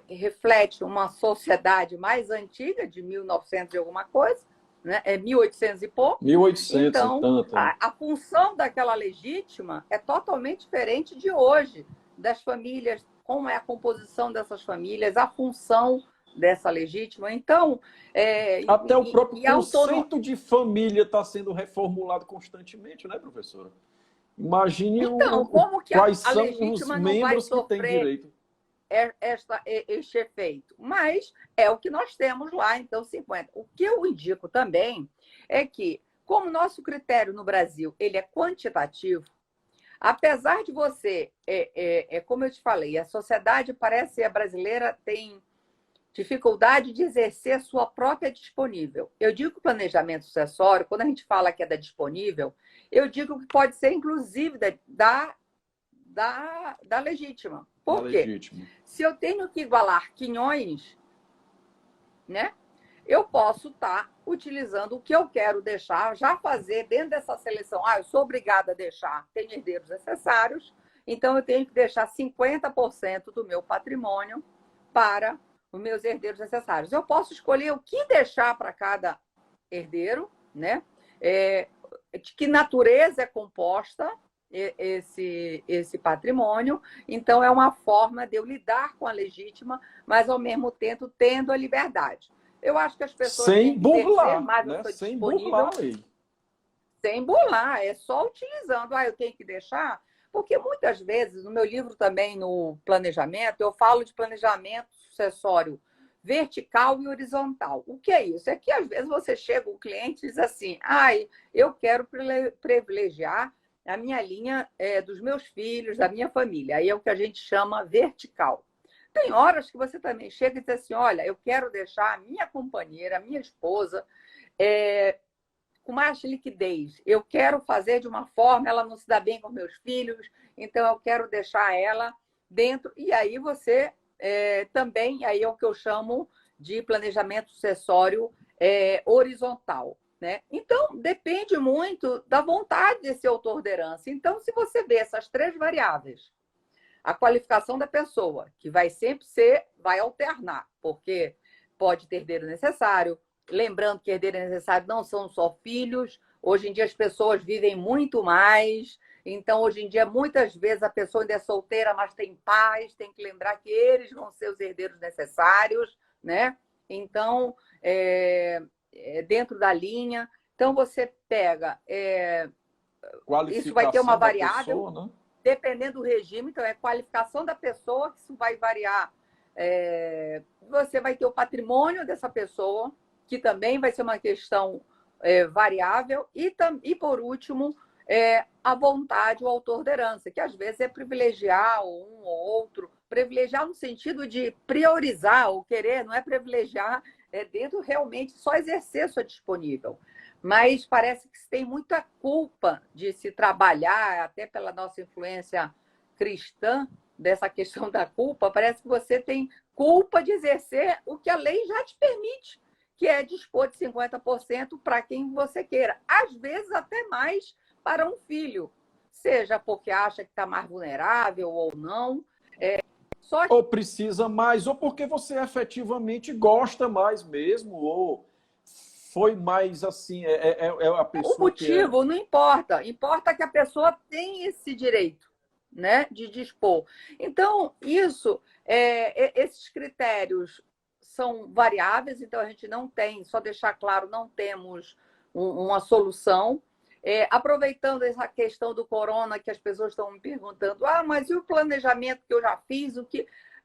reflete uma sociedade mais antiga, de 1900 e alguma coisa, né? 1800 e pouco. 1800 e Então, tanto. a função daquela legítima é totalmente diferente de hoje, das famílias, como é a composição dessas famílias, a função dessa legítima. Então, Até o próprio conceito de família está sendo reformulado constantemente, né, professora? Imagine então, como que quais a são os legítima não vai membros que têm sofrer direito. este efeito? Mas é o que nós temos lá, então 50. O que eu indico também é que, como o nosso critério no Brasil ele é quantitativo, apesar de você, como eu te falei, a sociedade parece a brasileira tem dificuldade de exercer sua própria disponível. Eu digo que o planejamento sucessório, quando a gente fala que é da disponível, eu digo que pode ser inclusive da legítima. Da Por quê? legítima. Se eu tenho que igualar quinhões, né, eu posso estar utilizando o que eu quero deixar, já fazer dentro dessa seleção. Eu sou obrigada a deixar, tenho herdeiros necessários, então eu tenho que deixar 50% do meu patrimônio para os meus herdeiros necessários. Eu posso escolher o que deixar para cada herdeiro, né? De que natureza é composta esse patrimônio. Então, é uma forma de eu lidar com a legítima, mas, ao mesmo tempo, tendo a liberdade. Eu acho que as pessoas sem têm que burlar, exercer mais né? o seu Sem disponível. burlar a lei. Sem burlar, é só utilizando. Eu tenho que deixar... Porque, muitas vezes, no meu livro também, no planejamento, eu falo de planejamento sucessório vertical e horizontal. O que é isso? É que, às vezes, você chega, o cliente diz assim, eu quero privilegiar a minha linha dos meus filhos, da minha família. Aí é o que a gente chama vertical. Tem horas que você também chega e diz assim, olha, eu quero deixar a minha companheira, a minha esposa, com mais liquidez. Eu quero fazer de uma forma, ela não se dá bem com meus filhos, então eu quero deixar ela dentro. E aí você também, aí é o que eu chamo de planejamento sucessório horizontal. Né? Então, depende muito da vontade desse autor de herança. Então, se você vê essas 3 variáveis, a qualificação da pessoa, que vai sempre vai alternar, porque pode ter herdeiro necessário. Lembrando que herdeiro necessário não são só filhos. Hoje em dia as pessoas vivem muito mais. Então, hoje em dia, muitas vezes a pessoa ainda é solteira, mas tem pais. Tem que lembrar que eles vão ser os herdeiros necessários, né? Então, dentro da linha. Então, você pega... isso vai ter uma variável, pessoa, né? Dependendo do regime. Então, é qualificação da pessoa, que isso vai variar. Você vai ter o patrimônio dessa pessoa, que também vai ser uma questão variável. E, por último, a vontade, o autor da herança, que às vezes é privilegiar um ou outro. Privilegiar no sentido de priorizar ou querer, não é privilegiar dentro realmente só exercer sua disponível. Mas parece que se tem muita culpa de se trabalhar, até pela nossa influência cristã, dessa questão da culpa, parece que você tem culpa de exercer o que a lei já te permite, que é dispor de 50% para quem você queira. Às vezes até mais para um filho, seja porque acha que está mais vulnerável ou não. Ou precisa mais, ou porque você efetivamente gosta mais mesmo, ou foi mais assim, a pessoa o motivo não importa. Importa que a pessoa tem esse direito, né, de dispor. Então, esses critérios são variáveis, então a gente não tem, só deixar claro, não temos uma solução. Aproveitando essa questão do corona, que as pessoas estão me perguntando, mas e o planejamento que eu já fiz?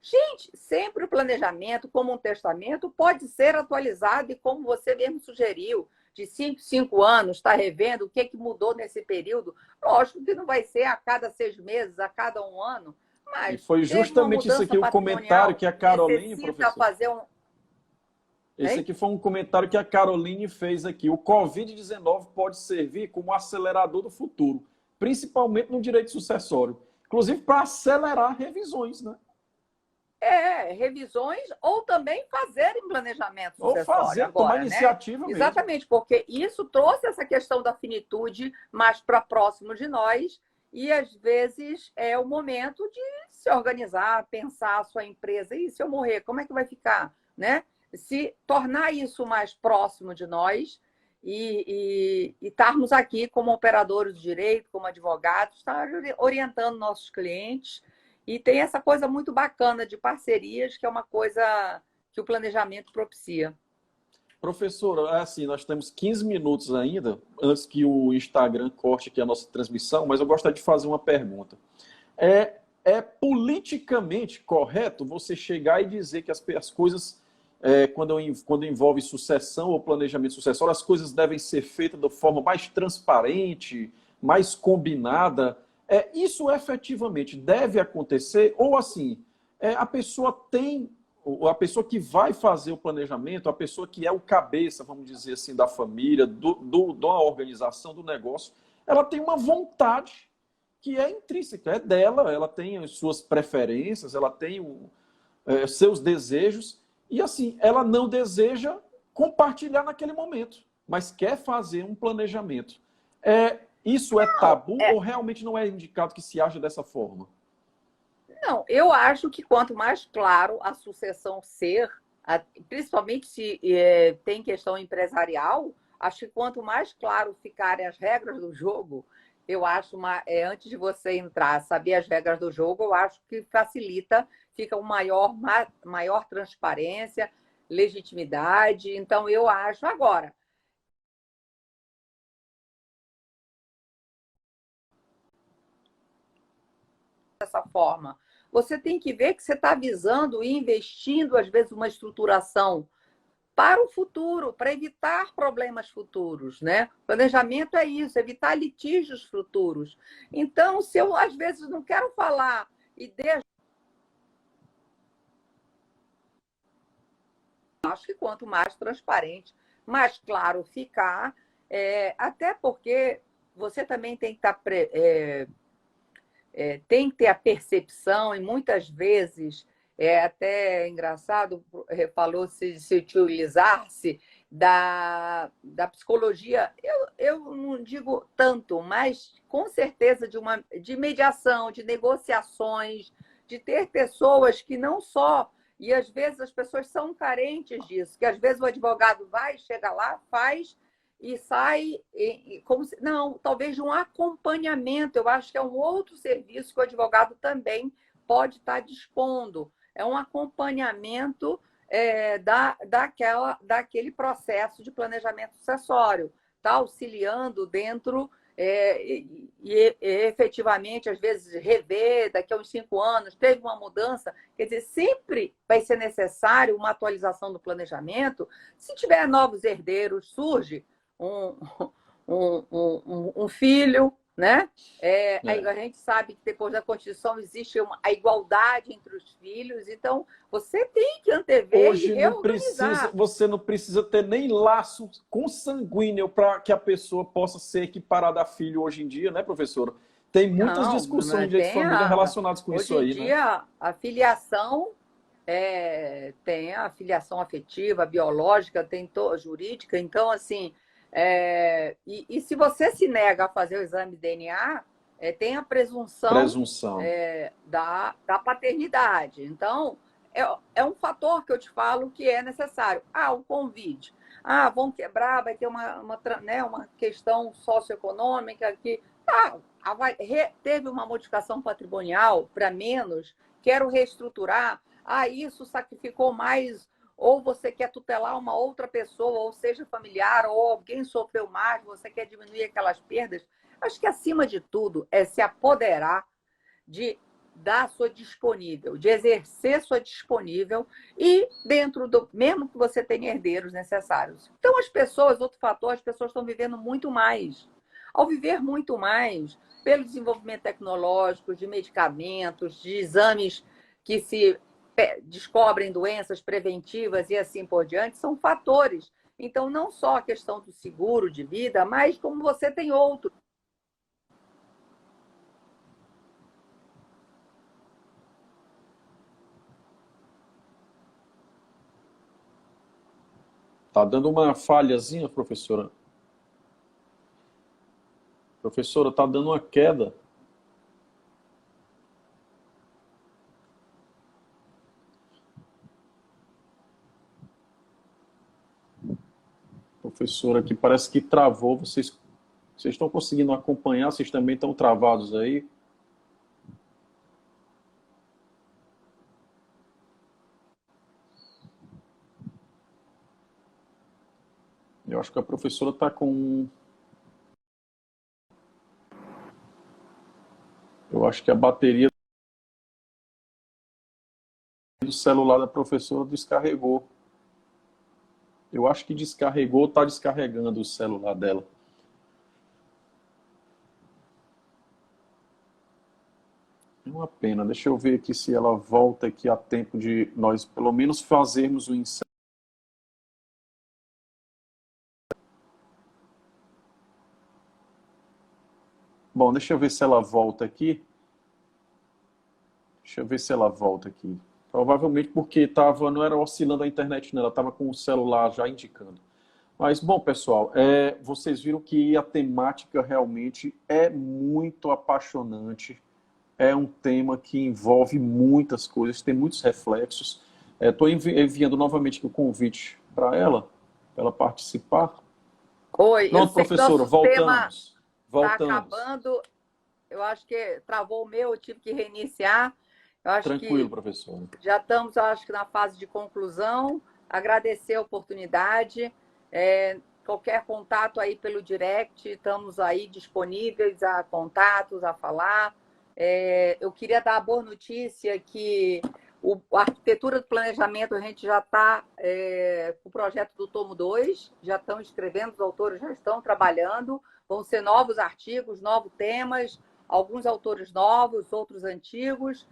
Gente, sempre o planejamento, como um testamento, pode ser atualizado e, como você mesmo sugeriu, de 5 anos, está revendo o que mudou nesse período. Lógico que não vai ser a cada 6 meses, a cada 1 ano, mas e foi justamente isso aqui o comentário que a Caroline, professor, fazer esse aqui foi um comentário que a Caroline fez aqui. O Covid-19 pode servir como acelerador do futuro, principalmente no direito sucessório, inclusive para acelerar revisões, né? Revisões ou também fazerem planejamento sucessório. Tomar iniciativa mesmo. Exatamente, porque isso trouxe essa questão da finitude mais para próximo de nós e, às vezes, é o momento de se organizar, pensar a sua empresa. E se eu morrer, como é que vai ficar? Né? Se tornar isso mais próximo de nós e estarmos aqui como operadores de direito, como advogados, estar orientando nossos clientes. E tem essa coisa muito bacana de parcerias, que é uma coisa que o planejamento propicia. Professora, assim, nós temos 15 minutos ainda, antes que o Instagram corte aqui a nossa transmissão, mas eu gostaria de fazer uma pergunta. É politicamente correto você chegar e dizer que as coisas, quando envolve sucessão ou planejamento sucessório, as coisas devem ser feitas da forma mais transparente, mais combinada? Isso efetivamente deve acontecer? Ou assim, a pessoa que vai fazer o planejamento, a pessoa que é o cabeça, vamos dizer assim, da família, da organização do negócio, ela tem uma vontade que é intrínseca, é dela, ela tem as suas preferências, ela tem seus desejos, e assim, ela não deseja compartilhar naquele momento, mas quer fazer um planejamento. Isso é tabu ou realmente não é indicado que se aja dessa forma? Não, eu acho que quanto mais claro a sucessão ser, principalmente se tem questão empresarial, acho que quanto mais claro ficarem as regras do jogo, eu acho, antes de você entrar, saber as regras do jogo, eu acho que facilita, fica maior transparência, legitimidade. Então, eu acho. Agora, dessa forma, você tem que ver que você está visando e investindo, às vezes, uma estruturação para o futuro, para evitar problemas futuros, né? Planejamento é isso, evitar litígios futuros. Então, se eu às vezes não quero falar e deixo, acho que quanto mais transparente, mais claro ficar, até porque você também tem que estar tem que ter a percepção, e muitas vezes é até engraçado, falou-se de se utilizar-se da psicologia, eu não digo tanto, mas com certeza de mediação, de negociações, de ter pessoas que não só, e às vezes as pessoas são carentes disso, que às vezes o advogado vai, chega lá, faz e sai como se, não, talvez de um acompanhamento. Eu acho que é um outro serviço que o advogado também pode estar dispondo. É um acompanhamento daquele processo de planejamento sucessório, está auxiliando dentro e efetivamente, às vezes, rever daqui a uns 5 anos, teve uma mudança. Quer dizer, sempre vai ser necessário uma atualização do planejamento. Se tiver novos herdeiros, surge um filho, né? A gente sabe que depois da Constituição existe a igualdade entre os filhos, então você tem que antever Hoje e reorganizar. você não precisa ter nem laço consanguíneo para que a pessoa possa ser equiparada a filho hoje em dia, né, professora? Tem muitas Não, discussões de direito de família relacionadas com isso hoje em aí, né? dia, a filiação tem a filiação afetiva, biológica, tem jurídica. Então, assim, e se você se nega a fazer o exame de DNA, tem a Presunção. da paternidade. Então, é um fator que eu te falo que é necessário. O convite. Vão quebrar, vai ter uma questão socioeconômica que teve uma modificação patrimonial para menos, quero reestruturar. Isso sacrificou mais, ou você quer tutelar uma outra pessoa, ou seja familiar, ou alguém sofreu mais, você quer diminuir aquelas perdas. Acho que, acima de tudo, é se apoderar de dar sua disponível, de exercer sua disponível e dentro do... Mesmo que você tenha herdeiros necessários. Então, as pessoas, outro fator, as pessoas estão vivendo muito mais. Ao viver muito mais, pelo desenvolvimento tecnológico, de medicamentos, de exames que se descobrem doenças preventivas e assim por diante, são fatores. Então, não só a questão do seguro de vida, mas como você tem outros. Tá dando uma falhazinha, professora? Professora, tá dando uma queda. Professora, aqui parece que travou. Vocês estão conseguindo acompanhar? Vocês também estão travados aí? Eu acho que a professora está com... Eu acho que a bateria do celular da professora descarregou. Eu acho que descarregou, está descarregando o celular dela. É uma pena. Deixa eu ver aqui se ela volta aqui a tempo de nós, pelo menos, fazermos o ensaio. Bom, deixa eu ver se ela volta aqui. Deixa eu ver se ela volta aqui. Provavelmente porque não era oscilando a internet, não, ela estava com o celular já indicando. Mas, bom, pessoal, vocês viram que a temática realmente é muito apaixonante. É um tema que envolve muitas coisas, tem muitos reflexos. Estou enviando novamente aqui o convite para ela participar. Oi, eu Pronto, sei que professora, nosso tema voltamos. está Voltamos. acabando. Eu acho que travou o meu, eu tive que reiniciar. Eu acho Tranquilo, que professora. já estamos, acho que na fase de conclusão. Agradecer a oportunidade. Qualquer contato aí pelo direct, estamos aí disponíveis a contatos, a falar. Eu queria dar a boa notícia que a arquitetura do planejamento, a gente já está com o projeto do tomo 2, já estão escrevendo, os autores já estão trabalhando, vão ser novos artigos, novos temas, alguns autores novos, outros antigos,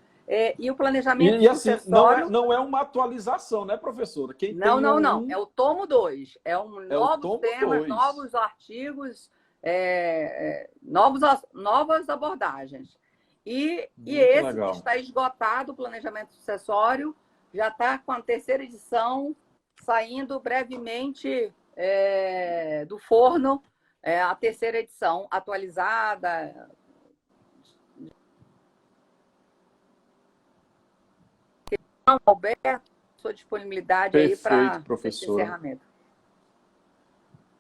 e o planejamento E assim, sucessório... não é uma atualização, né, professora? Quem Não, tem não, não. É o tomo 2. é o Novos tomo temas, 2. novos artigos, novas abordagens. E Muito esse que legal. está esgotado, o planejamento sucessório, já está com a terceira edição saindo brevemente do forno, a terceira edição atualizada. Alberto, sua disponibilidade aí Perfeito, para esse professora. encerramento.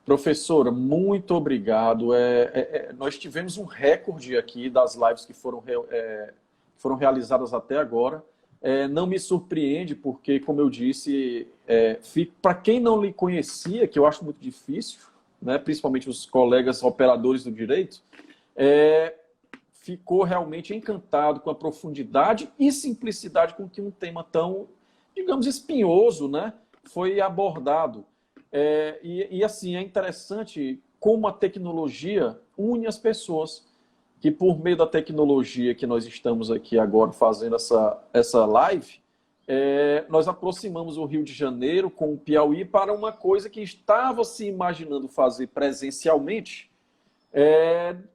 Professora, muito obrigado. Nós tivemos um recorde aqui das lives que foram realizadas até agora. Não me surpreende, porque, como eu disse, para quem não lhe conhecia, que eu acho muito difícil, né, principalmente os colegas operadores do direito, ficou realmente encantado com a profundidade e simplicidade com que um tema tão, digamos, espinhoso, né, foi abordado. Assim, é interessante como a tecnologia une as pessoas, que por meio da tecnologia que nós estamos aqui agora fazendo essa live, nós aproximamos o Rio de Janeiro com o Piauí para uma coisa que estava se imaginando fazer presencialmente,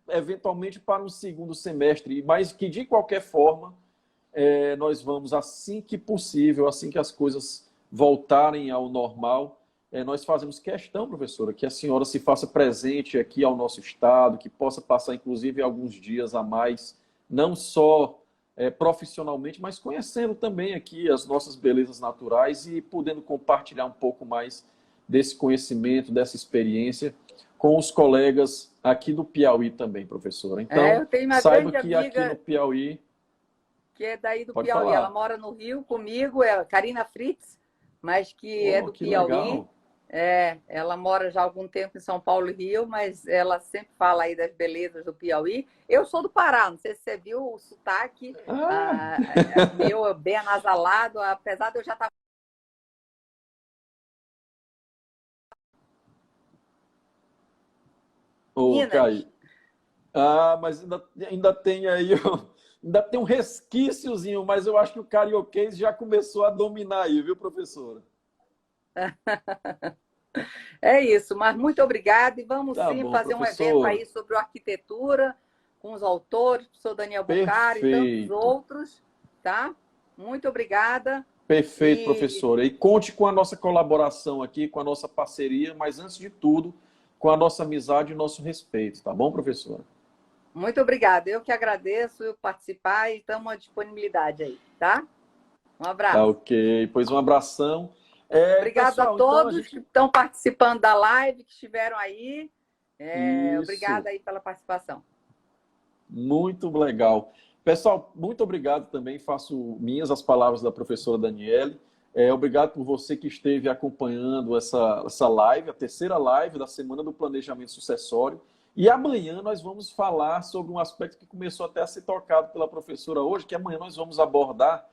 eventualmente para um segundo semestre, mas que de qualquer forma nós vamos, assim que possível, assim que as coisas voltarem ao normal, nós fazemos questão, professora, que a senhora se faça presente aqui ao nosso estado, que possa passar, inclusive, alguns dias a mais, não só profissionalmente, mas conhecendo também aqui as nossas belezas naturais e podendo compartilhar um pouco mais desse conhecimento, dessa experiência com os colegas aqui do Piauí também, professora. Então, eu tenho uma saiba grande que amiga aqui no Piauí... que é daí do Pode Piauí. falar. Ela mora no Rio comigo, é a Karina Fritz, mas que é do que Piauí. legal. Ela mora já há algum tempo em São Paulo e Rio, mas ela sempre fala aí das belezas do Piauí. Eu sou do Pará, não sei se você viu o sotaque, meu bem anasalado, apesar de eu já estar... Ô, Caí. Mas ainda tem aí, ainda tem um resquíciozinho, mas eu acho que o carioquês já começou a dominar aí, viu, professora? É isso, mas muito obrigada e vamos Tá sim bom, fazer um evento professora. aí sobre arquitetura com os autores, o professor Daniel Bucari e tantos Perfeito. outros, tá? Muito obrigada. Perfeito, professora. E conte com a nossa colaboração aqui, com a nossa parceria, mas antes de tudo, com a nossa amizade e o nosso respeito, tá bom, professora? Muito obrigada. Eu que agradeço eu participar e estamos à disponibilidade aí, tá? Um abraço. Tá ok. Pois um abração. Obrigada pessoal, a todos então, que estão participando da live, que estiveram aí. Isso. Obrigada aí pela participação. Muito legal. Pessoal, muito obrigado também. Faço minhas as palavras da professora Daniele. Obrigado por você que esteve acompanhando essa live, a terceira live da Semana do Planejamento Sucessório. E amanhã nós vamos falar sobre um aspecto que começou até a ser tocado pela professora hoje, que amanhã nós vamos abordar,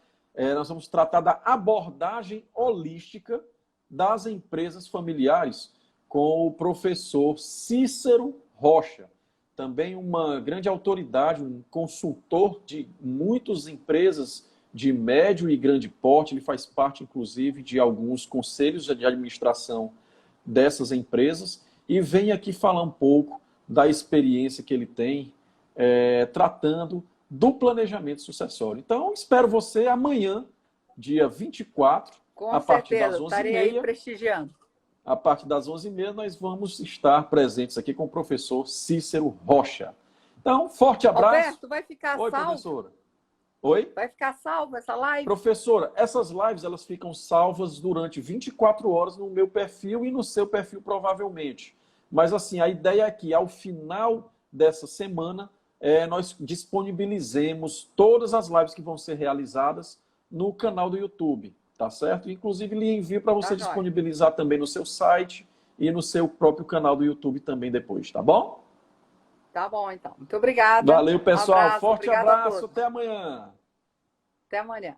nós vamos tratar da abordagem holística das empresas familiares com o professor Cícero Rocha, também uma grande autoridade, um consultor de muitas empresas de médio e grande porte. Ele faz parte, inclusive, de alguns conselhos de administração dessas empresas e vem aqui falar um pouco da experiência que ele tem tratando do planejamento sucessório. Então, espero você amanhã, dia 24, Com a partir das certeza, estarei aí 11h30. prestigiando. A partir das 11h30, nós vamos estar presentes aqui com o professor Cícero Rocha. Então, forte abraço. Alberto, vai ficar Oi, salvo? professora. Oi? Vai ficar salvo essa live? Professora, essas lives elas ficam salvas durante 24 horas no meu perfil e no seu perfil, provavelmente. Mas, assim, a ideia é que, ao final dessa semana, nós disponibilizemos todas as lives que vão ser realizadas no canal do YouTube, tá certo? Inclusive, lhe envio para você disponibilizar também no seu site e no seu próprio canal do YouTube também depois, tá bom? Tá bom, então. Muito obrigada. Valeu, pessoal. Um abraço, Forte abraço. Até amanhã. Até amanhã.